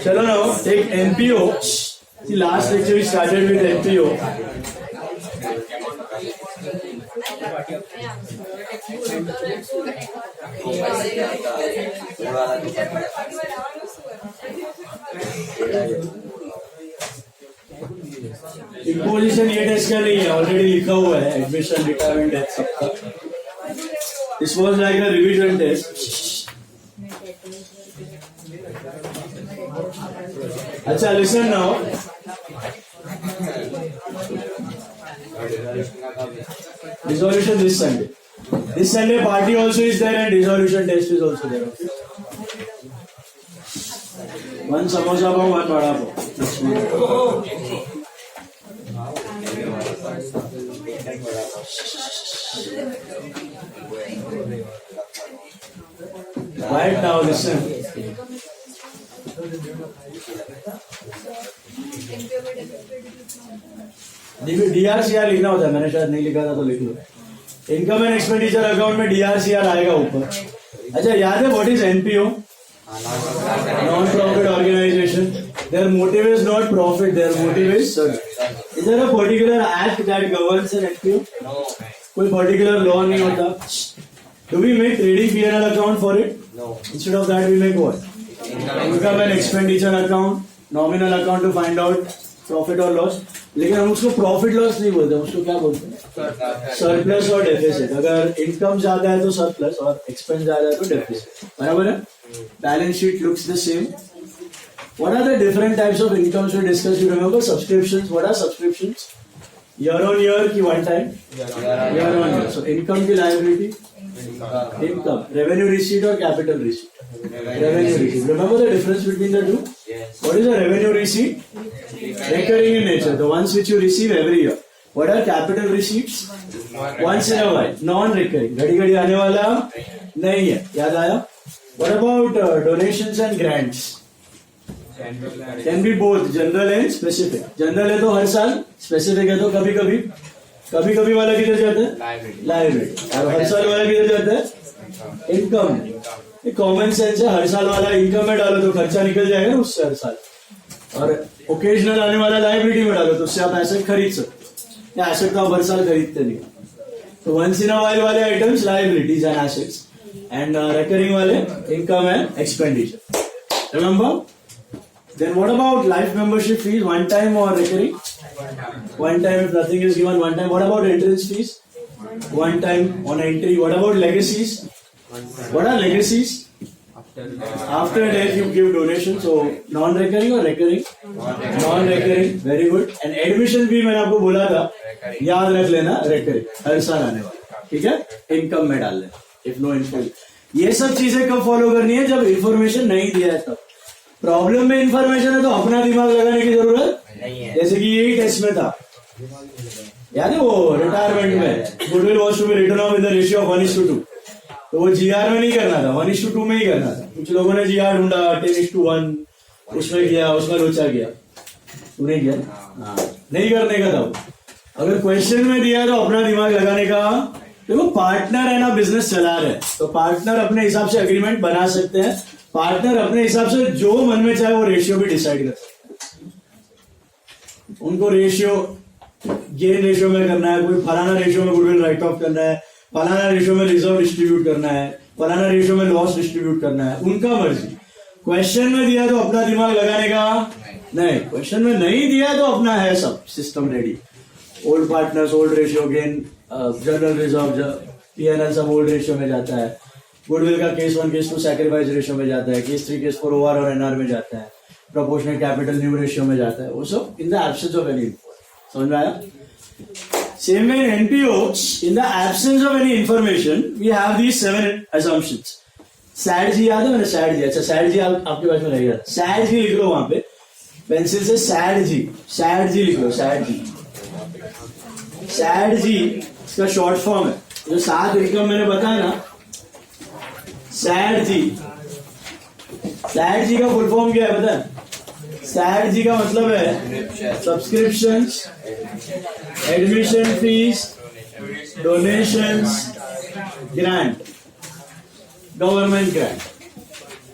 चलो now take NPO. See, last lecture we started with NPO. Imposition ये test का नहीं है, ऑलरेडी लिखा हुआ है एडमिशन रिटायरमेंट डेथ सबका. This was like a revision test. अच्छा, listen now. Dissolution this Sunday. This Sunday party also is there and dissolution test is also there. Okay? One samosa pav, one vada pav. Right now, listen. DRCR लिखना होता है, मैंने शायद नहीं लिखा था तो लिख लो. इनकम एंड एक्सपेंडिचर अकाउंट में DRCR आएगा ऊपर. अच्छा, याद है what is NPO? Non profit organization. Their motive is not profit, their motive is service. Is there a particular act that governs an NPO? कोई पर्टिकुलर लॉ नहीं होता. Do we make trading P&L account for it? Instead of that we make what? Income and expenditure account, nominal account to find out profit और loss. लेकिन हम उसको profit loss नहीं बोलते, उसको क्या बोलते हैं? सरप्लस और डेफिसिट. अगर इनकम ज्यादा है तो सरप्लस और एक्सपेंस ज्यादा है तो डेफिसिट. बराबर है. Balance sheet looks the same. What are the different types of incomes we discuss? You remember subscriptions. What are subscriptions? Year on year की one time? Year on year. So income की liability income. Revenue receipt और capital receipt? Revenue receipt. Remember the difference between the two? Yes. What is a revenue receipt? Recurring in nature, the ones which you receive every year. What are capital receipts? Once in a while, non-recurring. घड़ी घड़ी आने वाला नहीं है. याद आया? What about donations and grants? Can be both general and specific. General है तो हर साल, specific है तो कभी कभी वाला किधर जाता है? Liability. और हर साल वाला किधर जाता है? Income. कॉमन सेंस है. हर साल वाला इनकम में डालो तो खर्चा निकल जाएगा ना उससे हर साल, और ओकेजनल आने वाला लायबिलिटी में डालो तो उससे आप एसेट खरीद सकते. एसेट तो आप हर साल खरीदते नहीं. तो वंस इन अ वाइल वाले items liabilities and assets, and recurring वाले income and expenditure. Remember. Then what about life membership fees? One time और recurring? One time if nothing is given, one time. What about entrance fees? One time on entry. What about legacies? What are legacies? After death you give donation. So non-recurring or recurring? Non-recurring. Very good. And admission भी मैंने आपको बोला था, याद रख लेना, recurring. हर साल आने वाला. ठीक है? इनकम में डाल लेना. If no income. ये सब चीजें कब फॉलो करनी है? जब इंफॉर्मेशन नहीं दिया है तब. प्रॉब्लम में इंफॉर्मेशन है तो अपना दिमाग लगाने की जरूरत नहीं है. जैसे कि यही टेस्ट में था, याद है वो रिटायरमेंट में goodwill was to be written off in the ratio of 1:2. तो वो GR में नहीं करना था, 1:2 में ही करना था. कुछ लोगों ने GR ढूंढा 10:1, उसमें किया, उसमें लोचा किया. तूने किया? हाँ, नहीं करने का था वो. अगर क्वेश्चन में दिया तो अपना दिमाग लगाने का. देखो, पार्टनर है ना, बिजनेस चला रहे हैं तो पार्टनर अपने हिसाब से एग्रीमेंट बना सकते हैं. पार्टनर अपने हिसाब से जो मन में चाहे वो रेशियो भी डिसाइड कर सकते हैं. उनको रेशियो गेन रेशियो में करना है, कोई फलाना रेशियो में गुडविल राइट ऑफ करना है, फलाना रेशियो में रिजर्व डिस्ट्रीब्यूट करना है, फलाना रेशियो में लॉस डिस्ट्रीब्यूट करना है. उनका मर्जी. क्वेश्चन में दिया तो अपना दिमाग लगाने का नहीं. क्वेश्चन में नहीं दिया तो अपना है सब system ready. Old partners, old ratio, gain, general reserve, P&L सब ओल्ड रेशियो में जाता है. गुडविल का केस 1 केस 2 सैक्रिफाइस रेशियो में जाता है. केस 3 केस 4 OR और NR में जाता है. प्रोपोर्शनल कैपिटल न्यू रेशियो में जाता है. वो सब in the absence of any. समझ में आया? Same way in NPO, in the absence of any information, we have these 7 assumptions. SAD जी याद है? मैंने SAD जी. अच्छा, SAD जी आपके पास में रहेगा. SAD जी लिख लो वहां पे पेंसिल से. SAD जी लिख लो. SAD जी इसका शॉर्ट फॉर्म है. जो 7 इनकम मैंने बताया ना, SAD जी का फुल फॉर्म क्या है पता है? SAD जी का मतलब है subscriptions, admission fees, donations, grant, government grant.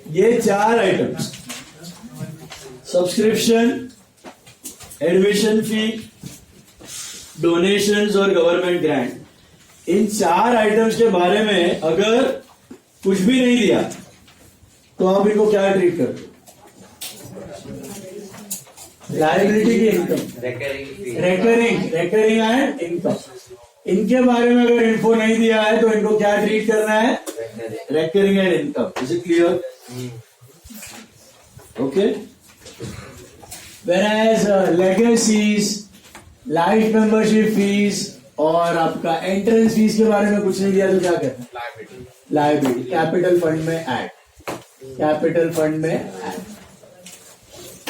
ये 4 items, subscription, admission fee, donations और गवर्नमेंट ग्रांट, इन 4 आइटम्स के बारे में अगर कुछ भी नहीं दिया तो आप इनको क्या ट्रीट करते हो? लायबिलिटी की इनकम, रेकरिंग एंड इनकम, इनके बारे में अगर इन्फो नहीं दिया है तो इनको क्या ट्रीट करना है? Recurring and income. Is it clear? Okay. Whereas legacies, life membership fees और आपका एंट्रेंस फीस के बारे में कुछ नहीं दिया तो क्या करना है? लायबिलिटी कैपिटल फंड में ऐड, कैपिटल फंड में ऐड।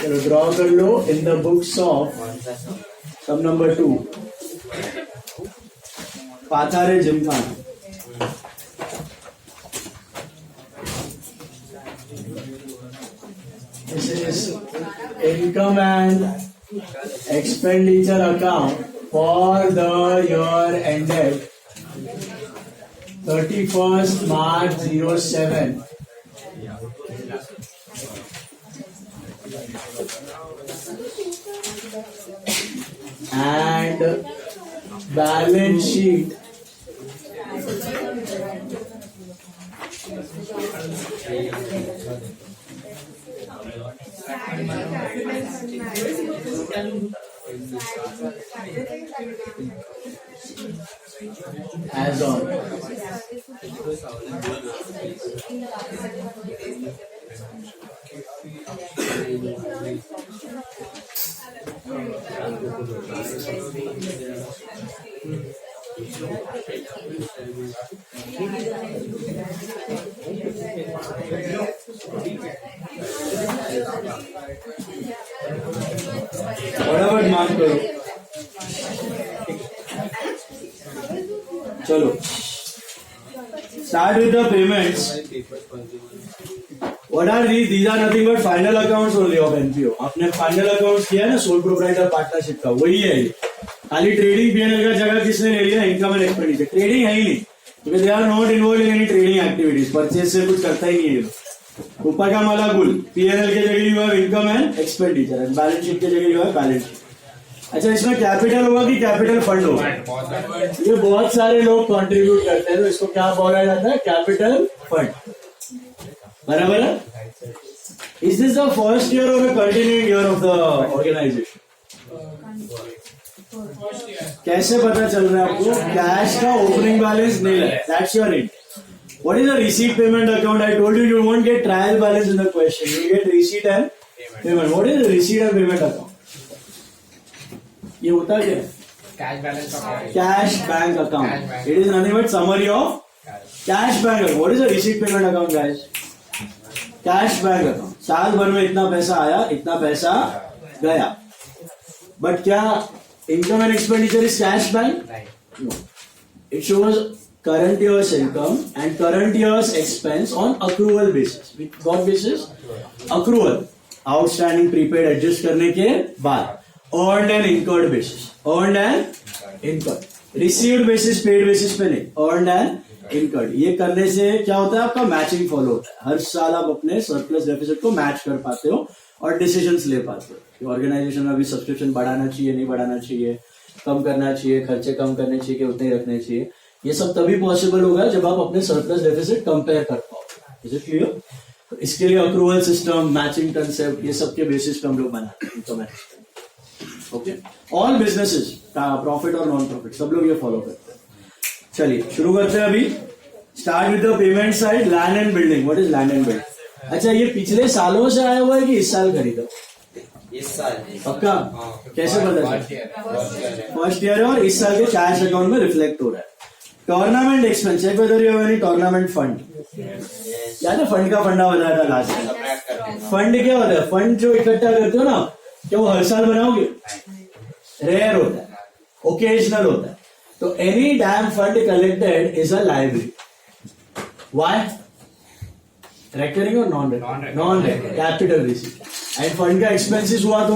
चलो ड्रॉ कर लो in the books of some number 2, Pathare gymkhana. This is income and expenditure account for the year ended 31st March 07. And balance sheet as on. फटाफट mark करो। चलो start with the payments. What are these are nothing but final accounts only of NPO. आपने final accounts किया ना sole proprietor partnership का, वही है ये। खाली ट्रेडिंग पीएनएल का जगह किसने ले लिया? Income and expenditure. ट्रेडिंग है ही नहीं क्योंकि they are not involve in any trading activities. Purchase से कुछ करता ही नहीं है। ऊपर का माला गुल, पीएनएल के जगह you have income and expenditure and balance sheet के जगह यू हैव बैलेंस शीट। अच्छा, इसमें कैपिटल होगा कि कैपिटल फंड होगा? ये बहुत सारे लोग कंट्रीब्यूट करते हैं तो इसको क्या बोला जाता है? Capital fund. बराबर है? Is this the first year और continuing year of the organisation? कैसे पता चल रहा है आपको? कैश का ओपनिंग बैलेंस नहीं है, that's your int. What is a receipt payment account? I told you won't get trial balance in the question. You get receipt and payment. What is a receipt and payment account? ये होता क्या है? Cash balance account, Cash bank account. It is nothing but summary of cash bank account. What is a receipt payment account, guys? Cash bank account. साल भर में इतना पैसा आया, इतना पैसा गया। But क्या income and expenditure is cash bank? No. It shows current year's income and current year's expense on accrual basis. What basis? Accrual. Outstanding prepaid adjust करने के बाद earned and incurred basis. Earned and incurred. Received basis, paid basis पे नहीं. Earned and incurred. ये करने से क्या होता है? आपका मैचिंग फॉलो होता है। हर साल आप अपने सरप्लस डेफिसिट को मैच कर पाते हो और डिसीजंस ले पाते हो कि ऑर्गेनाइजेशन में अभी सब्सक्रिप्शन बढ़ाना चाहिए, नहीं बढ़ाना चाहिए, कम करना चाहिए, खर्चे कम करने चाहिए कि उतने ही रखने चाहिए। ये सब तभी पॉसिबल होगा जब आप अपने सरप्लस डेफिसिट कंपेयर कर पाओ। Is it clear? तो इसके लिए अक्रूवल सिस्टम, मैचिंग कंसेप्ट, ये सब के बेसिस पे हम लोग बनाते हैं। ओके, ऑल बिजनेसेस प्रॉफिट और नॉन प्रॉफिट सब लोग ये फॉलो करते हैं। चलिए शुरू करते हैं अभी। Start with the payment side, land and building. What is land and building? अच्छा, ये पिछले सालों से आया हुआ है कि इस साल खरीदा? इस साल। पक्का? कैसे पता चला? फर्स्ट ईयर है और इस साल के कैश अकाउंट में रिफ्लेक्ट हो रहा है। Tournament expense, check whether you have any tournament fund. याद है फंड का फंडा बताया था लास्ट टाइम? फंड क्या होता है? फंड जो इकट्ठा करते हो ना, क्या वो हर साल बनाओगे? रेयर होता है, ओकेजनल होता है। तो any dam fund collected is a liability. Why? Recurring और non recurring? Non recurring, capital receipt. And fund का एक्सपेंसेस हुआ तो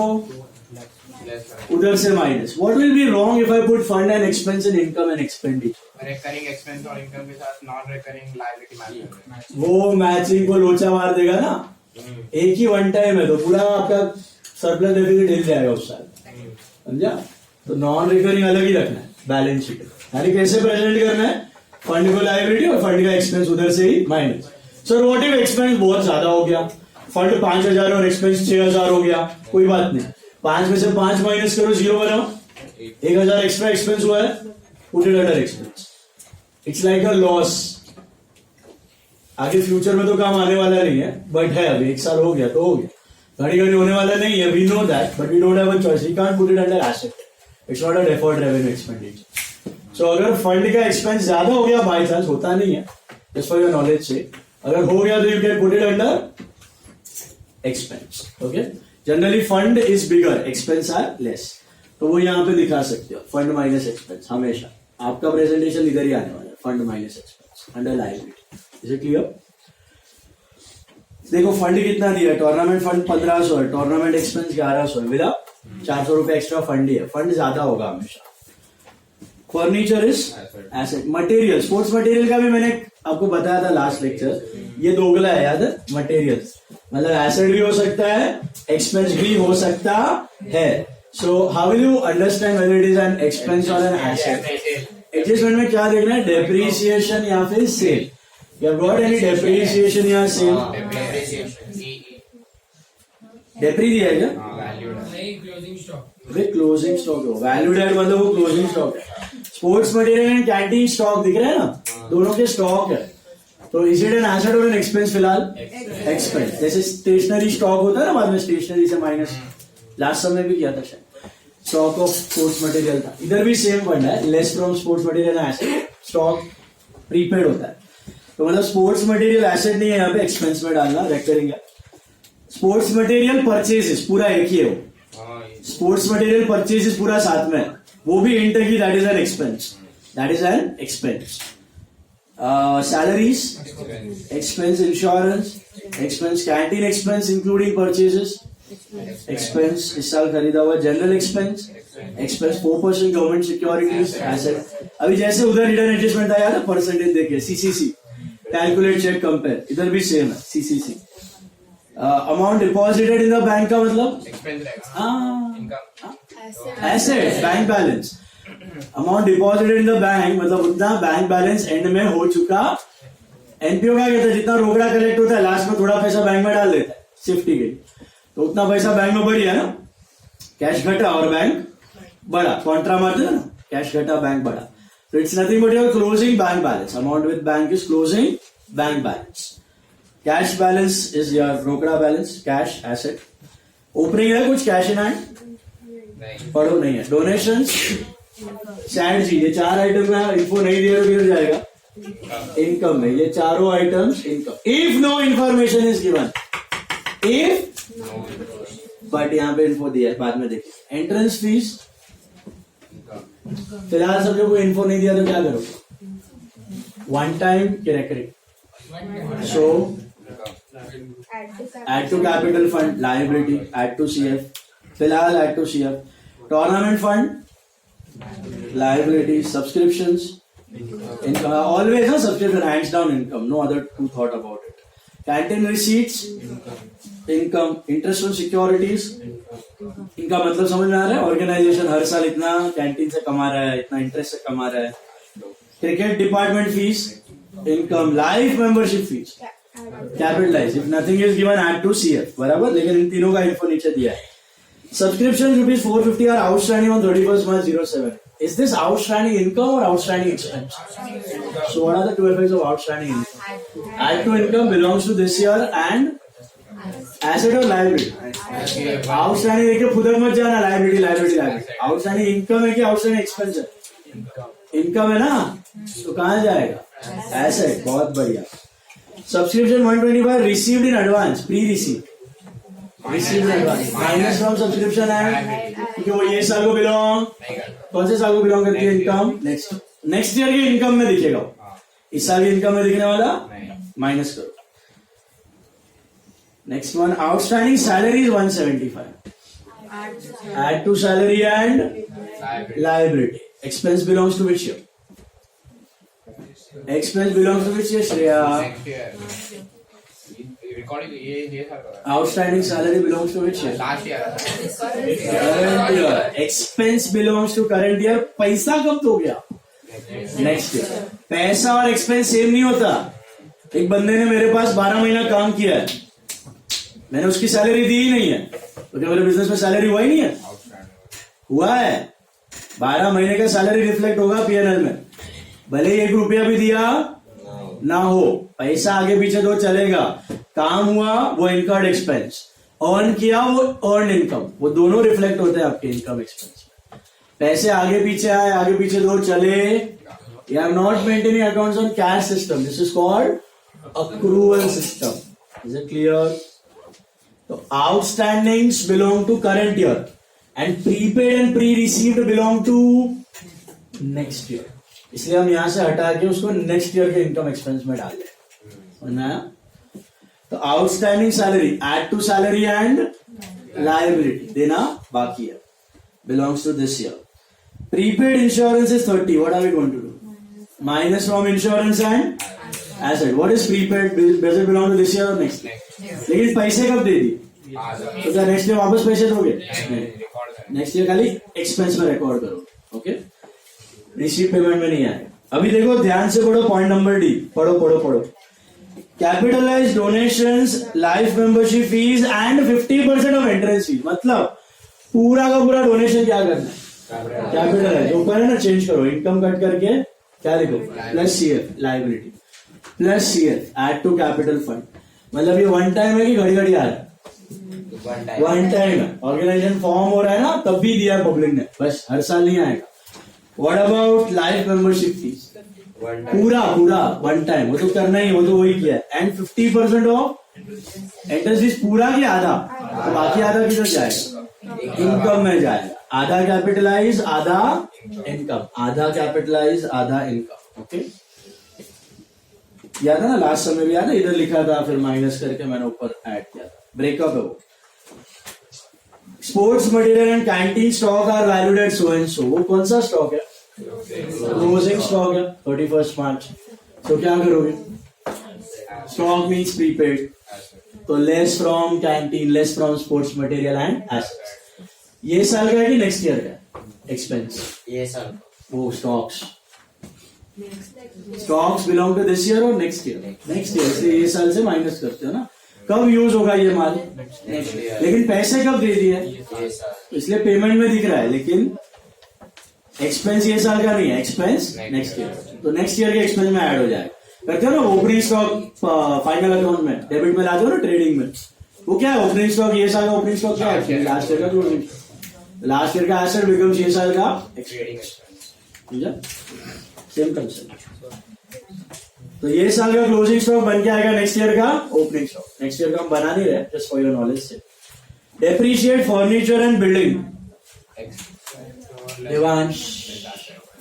उधर से minus. What will be wrong if I put fund and expense and income and expenditure? Recurring expense और income के साथ non recurring liability match. वो matching को लोचा मार देगा ना. एक ही वन टाइम है तो पूरा आपका सरप्लस डेफिसिट हिल जाएगा उस साल. समझा? तो नॉन रिकरिंग अलग ही रखना है बैलेंस शीट. यानी कैसे प्रेजेंट करना है? फंड को लायबिलिटी और फंड का एक्सपेंस उधर से ही minus. Sir what if expense बहुत ज्यादा हो गया, फंड 5,000 और एक्सपेंस 6,000 हो गया, कोई बात नहीं. 5 में से 5 माइनस करो, 0 बनाओ. 1,000 एक्स्ट्रा एक्सपेंस हुआ है, put it under expense. It's like a loss. आगे फ्यूचर में तो काम आने वाला नहीं है, बट है अभी 1 साल हो गया तो हो गया. घड़ी घड़ी होने वाला नहीं है, we know that, but we don't have a choice. We can't put it under asset. It's not a deferred revenue expenditure. So अगर फंड का एक्सपेंस ज्यादा हो गया, बाई चांस होता नहीं है, जस्ट फॉर योर नॉलेज से, अगर हो गया तो you can put it under expense. Okay. Generally fund is bigger, expense are less. तो वो यहाँ पे दिखा सकते हो, फंड माइनस एक्सपेंस. हमेशा आपका प्रेजेंटेशन इधर ही आने वाला है, fund minus expense under liability. Is it clear? देखो फंड कितना दिया है. टूर्नामेंट फंड 1,500 है, टूर्नामेंट एक्सपेंस 1,100 है, विदा 400 रुपए एक्स्ट्रा फंड ही है. फंड ज्यादा होगा हमेशा. Furniture is asset. Material, sports material का भी मैंने आपको बताया था लास्ट लेक्चर. ये दोगला है, याद है? मटेरियल्स मतलब एसेट भी हो सकता है, एक्सपेंस भी हो सकता है. So how will you understand whether it is an expense और एन एसेट? एडजस्टमेंट में क्या देखना है? डेप्रिसिएशन या फिर sale. You have got any depreciation या सेल? डेप्री दिया है क्या? क्लोजिंग स्टॉक हो. वैल्यू एड मतलब वो क्लोजिंग स्टॉक है. Sports material and canteen stock दिख रहा है ना, दोनों के स्टॉक है. तो इज इट एन एसेट और एन एक्सपेंस? फिलहाल एक्सपेंस. जैसे स्टेशनरी स्टॉक होता है ना, बाद में स्टेशनरी से माइनस. लास्ट समय भी किया था शायद. स्टॉक ऑफ स्पोर्ट्स मटेरियल था. इधर भी सेम फंड है, less from sports material asset. Stock prepaid होता है. तो मतलब स्पोर्ट्स मटेरियल एसेट नहीं है, यहाँ पे एक्सपेंस में डालना, रेकरिंग है. स्पोर्ट्स मटेरियल परचेजेस पूरा एक ही है. स्पोर्ट्स मटेरियल परचेजेस पूरा साथ में है, वो भी इंटर की. That is an expense. That is an expense. Salaries expense. Insurance expense. Canteen expense including purchases expense. इस साल खरीदा हुआ general expense expense. 4% government securities asset. अभी जैसे उधर रिटर्न एडजस्टमेंट आया ना, परसेंटेज देखिए, सीसीसी, कैलकुलेट, चेक, कंपेयर. इधर भी सेम है, CCC. Amount deposited in the bank का मतलब asset, bank balance. Amount deposited in the bank मतलब उतना बैंक बैलेंस एंड में हो चुका. एनपीओ क्या कहता है? जितना रोकड़ा कलेक्ट होता है लास्ट में थोड़ा पैसा बैंक में डाल देता है सेफ्टी के लिए. तो उतना पैसा बैंक में बढ़ गया ना, कैश घटा और बैंक बढ़ा. कॉन्ट्रा मारते हैं ना, कैश घटा बैंक बढ़ा. तो it's nothing but your closing bank balance. Amount with bank is closing bank balance. Cash balance is your रोकड़ा बैलेंस. Cash asset. ओपनिंग है कुछ कैश इन हैंड? पढ़ो नहीं है. डोनेशन, सैड जी, ये 4 आइटम का इन्फो नहीं दिया तो गिर जाएगा. इनकम में ये चारों items income. If no information is given, if, but यहाँ पे इन्फो दिया है, बाद में देखिए. एंट्रेंस फीस, फिलहाल सब लोग को इन्फो नहीं दिया तो क्या करो? वन टाइम की recurring. So add to capital fund, liability, add to CF. फिलहाल add to CF. Tournament fund, liability, subscriptions, income. Always a subscription, hands down income. No other two thought about it. Canteen receipts, income. Interest on securities, income. मतलब समझ में आ रहा है? Organization हर साल इतना canteen से कमा रहा है, इतना इंटरेस्ट से कमा रहा है. Cricket department fees, income. Life membership fees, capitalise. If nothing is given add to CF. बराबर. लेकिन इन तीनों का इन्फो नीचे दिया है. Subscription ₹450 are outstanding on 31st March 07. Is this outstanding income और outstanding expense? So what are the 2 effects of outstanding income? Add to income belongs to this year and asset और liability. आउटस्टैंडिंग देखिए, फुदक मत जाना. Liability liability liability. Outstanding income है कि outstanding expense है? Income है ना, तो कहां जाएगा? एसेट. बहुत बढ़िया. Subscription 125 received in advance, pre-receipt. Received in advance. Minus from subscription and क्योंकि वो ये साल को बिलोंग, कौन से साल को बिलोंग करती है? इनकम. नेक्स्ट ईयर की इनकम में दिखेगा. इस साल की इनकम में दिखने वाला माइनस करो. Next one, outstanding salary 175. Add to salary and Liability. liability. Expense belongs to which year? Expense belongs to which year, Shreya? Next year. Recording ये sir Outstanding salary belongs to which year? Last year Current year. Expense belongs to current year. पैसा कब दोगे आप? Next year. पैसा और expense same नहीं होता. एक बंदे ने मेरे पास 12 महीना काम किया है, मैंने उसकी सैलरी दी ही नहीं है, तो क्या मेरे बिजनेस में सैलरी हुआ ही नहीं है? हुआ है. 12 महीने का सैलरी रिफ्लेक्ट होगा पीएनएल में, भले ही 1 रुपया भी दिया ना हो, पैसा आगे पीछे तो चलेगा. काम हुआ वो इनकर्ड एक्सपेंस, अर्न किया वो अर्न इनकम, वो दोनों रिफ्लेक्ट होते हैं आपके इनकम एक्सपेंस में. पैसे आगे पीछे आए, आगे पीछे दो चले. You are not maintaining accounts on cash system. This is called accrual system. Is it clear? So outstandings belong to current year and prepaid and pre-received belong to next year. इसलिए हम यहां से हटा के उसको नेक्स्ट ईयर के income expense में डाल दें. समझ आया? तो outstanding salary, add to salary and liability देना बाकी है, belongs to this year. Prepaid insurance is 30. What are we going to do? Minus from insurance and asset. What is prepaid? Does it belong to this year or next year? लेकिन पैसे कब दे दी? तो क्या next year वापस पैसे दोगे? Next year खाली expense में रिकॉर्ड करो. ओके, रिसीव पेमेंट में नहीं आए. अभी देखो ध्यान से पढ़ो, पॉइंट नंबर डी. पढ़ो. Capitalize donations, life membership fees and 50% of entrance fees. मतलब पूरा का पूरा डोनेशन क्या करना है? कैपिटलाइज. ऊपर है ना, चेंज करो, इनकम कट करके क्या लिखो? Plus CF liability, plus CF add to capital fund. मतलब ये वन टाइम है कि घड़ी घड़ी आ रहा है? वन टाइम है. ऑर्गेनाइजेशन फॉर्म हो रहा है ना, तब भी दिया है पब्लिक ने, बस हर साल नहीं आएगा. What about life membership fees? पूरा वन टाइम, वो तो करना ही, वो तो वही किया है. And 50% of entrance fees. पूरा की आधा, तो बाकी आधा किधर जाएगा? इनकम में जाएगा. आधा कैपिटलाइज, आधा इनकम. आधा कैपिटलाइज, आधा इनकम. ओके, याद है ना? लास्ट समय भी याद है, इधर लिखा था, फिर माइनस करके मैंने ऊपर ऐड किया था. ब्रेकअप है वो. Sports material and canteen stock are valued at so and so. वो कौन सा स्टॉक है? क्लोजिंग स्टॉक है 31 मार्च. तो क्या करोगे? स्टॉक मीन्स प्रीपेड, तो less from canteen, less from sports material and assets. ये साल का है कि नेक्स्ट ईयर का एक्सपेंस? ये साल. वो stocks belong to this year और नेक्स्ट ईयर? Next year. इसलिए ये साल से माइनस करते हो ना. कब यूज होगा ये माल? Next year. लेकिन पैसे कब दे दिए? इसलिए पेमेंट में दिख रहा है, लेकिन एक्सपेंस ये साल का नहीं है, एक्सपेंस नेक्स्ट ईयर. तो नेक्स्ट ईयर के एक्सपेंस में ऐड हो जाएगा. करते हो ना ओपनिंग स्टॉक फाइनल अकाउंट में, डेबिट में लाते हो ना ट्रेडिंग में. वो क्या है? Opening stock. ये साल का ओपनिंग स्टॉक क्या है? लास्ट ईयर का क्लोजिंग. लास्ट ईयर का एसेट बिकम्स ये साल का एक्सपेंस. Same concept. तो ये साल का क्लोजिंग स्टॉक बन के आएगा नेक्स्ट ईयर का ओपनिंग स्टॉक. नेक्स्ट ईयर का हम बना नहीं रहे, जस्ट फॉर योर नॉलेज से. Depreciate furniture and building. Devansh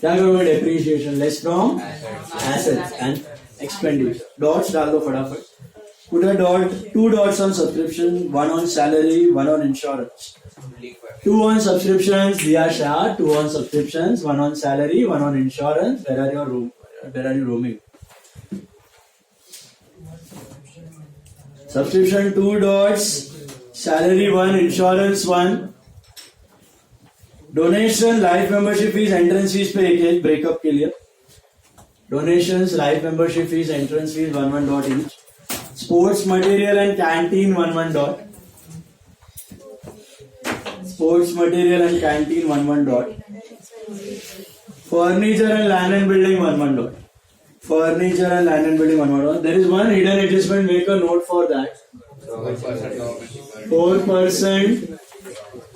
क्या करोगे? Depreciation less from assets and expenditure. Dots डाल दो फटाफट. Put a dot, 2 dots on subscription, 1 on salary, 1 on insurance. 2 on subscriptions, Diya Shah. 2 on subscriptions, 1 on salary, 1 on insurance. Where are you roaming? Subscription 2 dots, salary 1, insurance 1. Donation, life membership fees, entrance fees पे एक breakup के लिए. Donations, life membership fees, entrance fees 1 dot each. Sports material and canteen 1 dot. Sports material and canteen 1 dot. Furniture and land and building 1 dot. Furniture and land and building 1 dot. There is one hidden adjustment. Make a note for that. 4%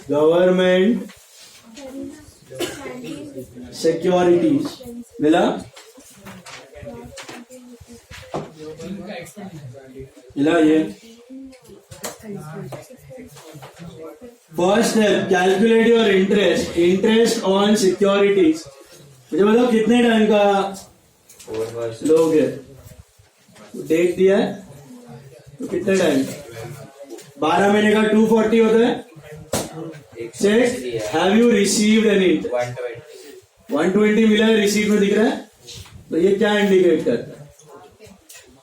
government securities. मिला? ये first step, calculate your interest on securities. मुझे बताओ कितने time का लोगे? Date दिया है तो कितने टाइम? 12 महीने का 240 होता है. Check have you received any 120 मिला है, रिसीट में दिख रहा है, तो ये क्या इंडिकेट करता है?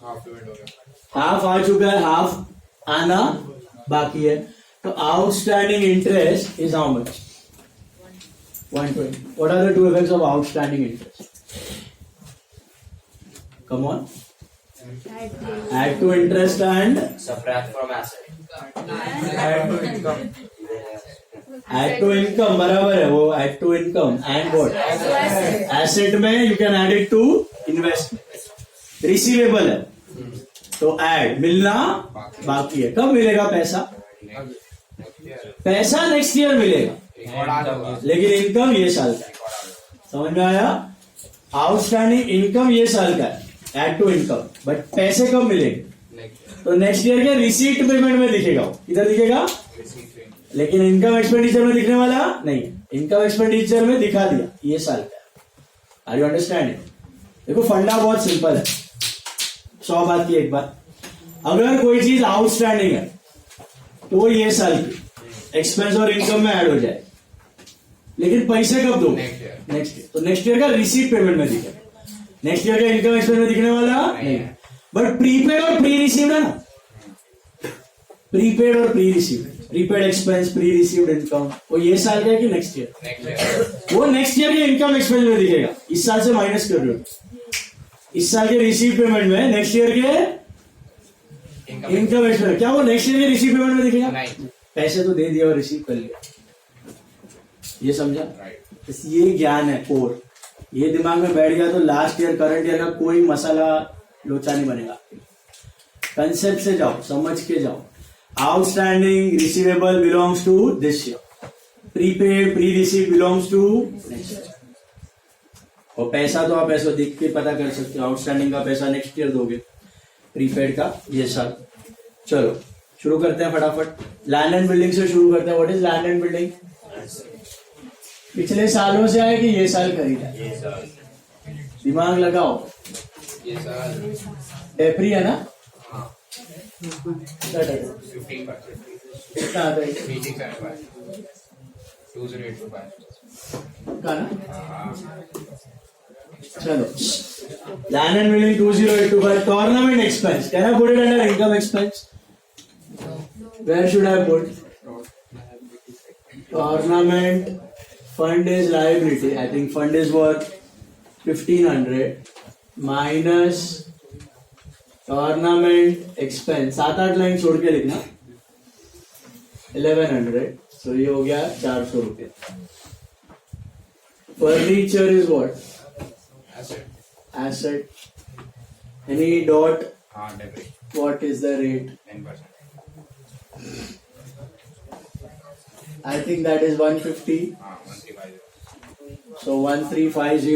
हाफ पेमेंट हो गया. हाफ आ चुका है, हाफ आना बाकी है. तो outstanding interest is how much? 120. What are the two effects of outstanding interest? Come on. Add to interest and Subtract from asset. Add to income. add to income. बराबर है वो. add to income and what? Asset में you can add it to investment. Receivable है तो add, मिलना बाकी है. कब मिलेगा पैसा? पैसा नेक्स्ट ईयर मिलेगा, रिकॉर्ड आ जाएगा. लेकिन इनकम ये साल का है. समझ में आया? आउटस्टैंडिंग इनकम ये साल का है, एड टू इनकम. बट पैसे कब मिलेंगे? तो नेक्स्ट ईयर के रिसीट पेमेंट में दिखेगा. किधर दिखेगा? लेकिन इनकम एक्सपेंडिचर में दिखने वाला नहीं. इनकम एक्सपेंडिचर में दिखा दिया ये साल का. Are you understanding? देखो फंडा बहुत सिंपल है. 100 बात की एक बात, अगर कोई चीज आउटस्टैंडिंग है तो वो ये साल की एक्सपेंस और इनकम में ऐड हो जाए, लेकिन पैसे कब दो? Next year. तो नेक्स्ट ईयर का रिसीट पेमेंट में दिखेगा. नेक्स्ट ईयर का इनकम एक्सपेंस में दिखने वाला नहीं. बट प्रीपेड और प्री रिसीव्ड है ना. प्रीपेड और pre received, prepaid expense, pre received income, वो ये साल का है कि नेक्स्ट ईयर? वो नेक्स्ट ईयर के इनकम एक्सपेंस में दिखेगा. इस साल से माइनस कर रहे हो. इस साल के रिसीव पेमेंट में नेक्स्ट ईयर के इनकम एक्सपेंस, क्या वो नेक्स्ट ईयर के रिसीव पेमेंट में दिखेगा? नहीं. पैसे तो दे दिया और रिसीव कर लिया. ये समझा? ये ज्ञान है कोर. ये दिमाग में बैठ गया तो लास्ट ईयर करंट ईयर का कोई मसाला लोचा नहीं बनेगा. कंसेप्ट से जाओ, समझ के जाओ. Outstanding receivable belongs to this year, prepaid pre receive belongs to next year. और पैसा तो आप ऐसा देख के पता कर सकते हो. आउटस्टैंडिंग का पैसा नेक्स्ट ईयर दोगे, प्रीपेड का ये साल. चलो शुरू करते हैं फटाफट. लैंड एंड बिल्डिंग से शुरू करते हैं. What is land and building? पिछले सालों से आए कि ये साल खरीदा? दिमाग लगाओ. ये साल एप्री है ना? 15%. कितना आता है? 2085. का ना? चलो land and building 2085. Tournament expense, can I put it under income expense? Where should I put? Tournament fund is liability. I think fund is worth 1500 minus tournament expense. 7-8 line छोड़ के लिखना. 1100. So ये हो गया 400 रुपये. Furniture is what? Asset. Any dot? हाँ, debit. What is the rate? 10%. I think that is 150. हाँ, 1350. So 1350